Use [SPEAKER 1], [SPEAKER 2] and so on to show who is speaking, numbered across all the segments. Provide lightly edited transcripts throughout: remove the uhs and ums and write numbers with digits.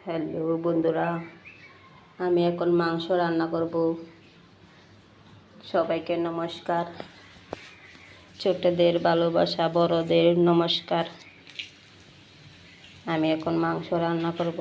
[SPEAKER 1] Hello বন্ধুরা, আমি এখন মাংস রান্না করব। সবাইকে নমস্কার। ছোটদের ভালোবাসা, বড়দের নমস্কার। আমি এখন মাংস রান্না করব।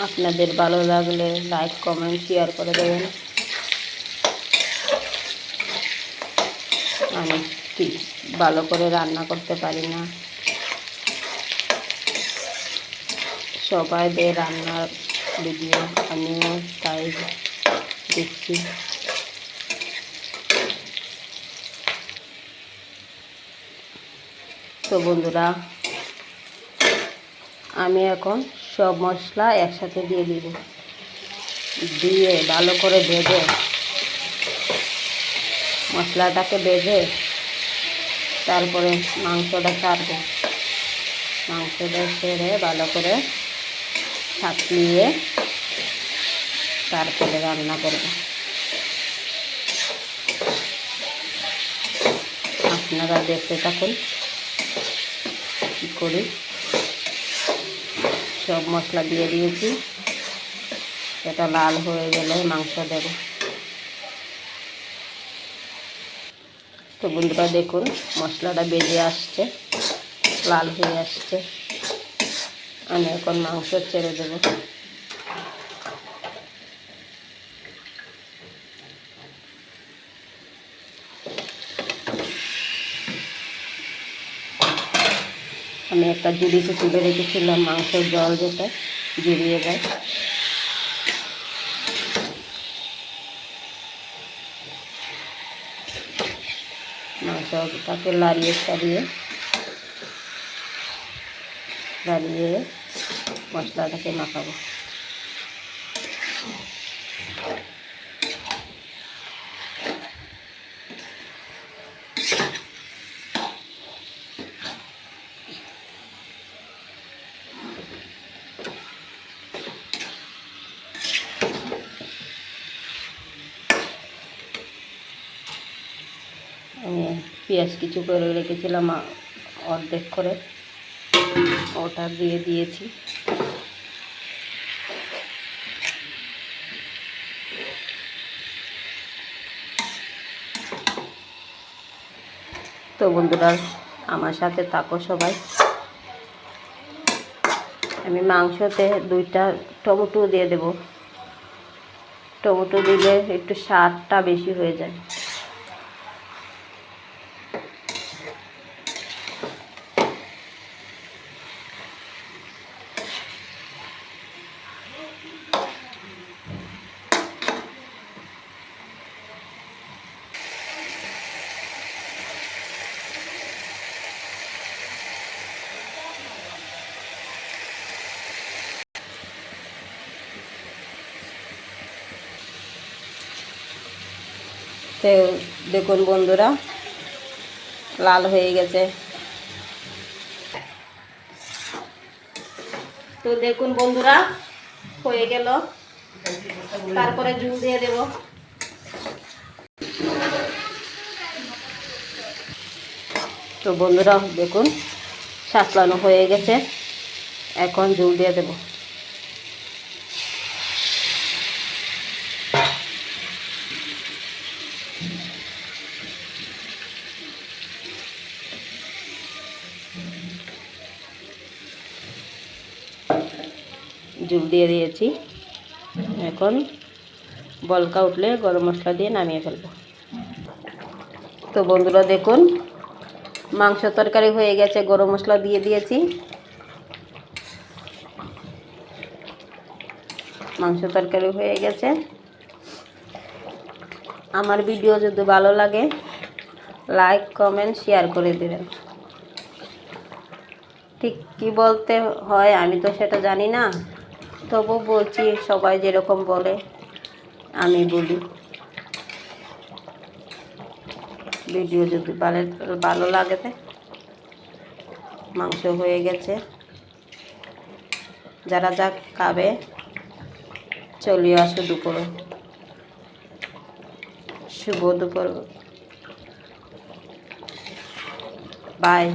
[SPEAKER 1] আপনাদের ভালো লাগলে লাইক, কমেন্ট, শেয়ার করে দেবেন। আমি ঠিক ভালো করে রান্না করতে পারি না, সবাই দেয় রান্নার ভিডিও, আমিও তাই দেখছি। তো বন্ধুরা, আমি এখন সব মশলা একসাথে দিয়ে দিব, দিয়ে ভালো করে ভেজে, মশলাটাকে ভেজে তারপরে মাংসটা ছাড়ব। মাংসটা ছেড়ে ভালো করে ছাপিয়ে তারপরে রান্না করব। আপনারা দেখতে থাকুন কী করি। সব মশলা দিয়ে দিয়েছি, এটা লাল হয়ে গেলে মাংস দেব। তো বন্ধুরা দেখুন, মশলাটা বেজে আসছে, লাল হয়ে আসছে। আমি এখন মাংস ছেড়ে দেব। আমি একটা ঝুড়িতে তুলে রেখেছিলাম, মাংসের জল যেটা জড়িয়ে যায়। মাংসটাকে লাড়িয়ে মশলাটাকে মাখাবো। আমি পেঁয়াজ কিছু করে রেখেছিলাম, অর্ধেক করে ওটা দিয়ে দিয়েছি। তো বন্ধুরা, আমার সাথে থাকো সবাই। আমি মাংসতে 2টা টমেটো দিয়ে দেব। টমেটো দিলে একটু স্বাদটা বেশি হয়ে যায়। তো দেখুন বন্ধুরা, লাল হয়ে গেছে। তো দেখুন বন্ধুরা, হয়ে গেল। তারপরে ঝুল দিয়ে দেব। তো বন্ধুরা দেখুন, সাতলানো হয়ে গেছে। এখন ঝুল দিয়ে দেব। ঝুল দিয়ে দিয়েছি। এখন বলকা উঠলে গরম মশলা দিয়ে নামিয়ে ফেলবো। তো বন্ধুরা দেখুন, মাংস তরকারি হয়ে গেছে, গরম মশলা দিয়ে দিয়েছি। মাংস তরকারি হয়ে গেছে। আমার ভিডিও যদি ভালো লাগে লাইক, কমেন্ট, শেয়ার করে দেবেন। ঠিক কি বলতে হয় আমি তো সেটা জানি না, তবু বলছি, সবাই যেরকম বলে আমি বলি। ভিডিও যদি ভালো লাগে, মাংস হয়ে গেছে। যারা যা খাবে চলে আসো দুপুরে। শুভ দুপুর, বাই।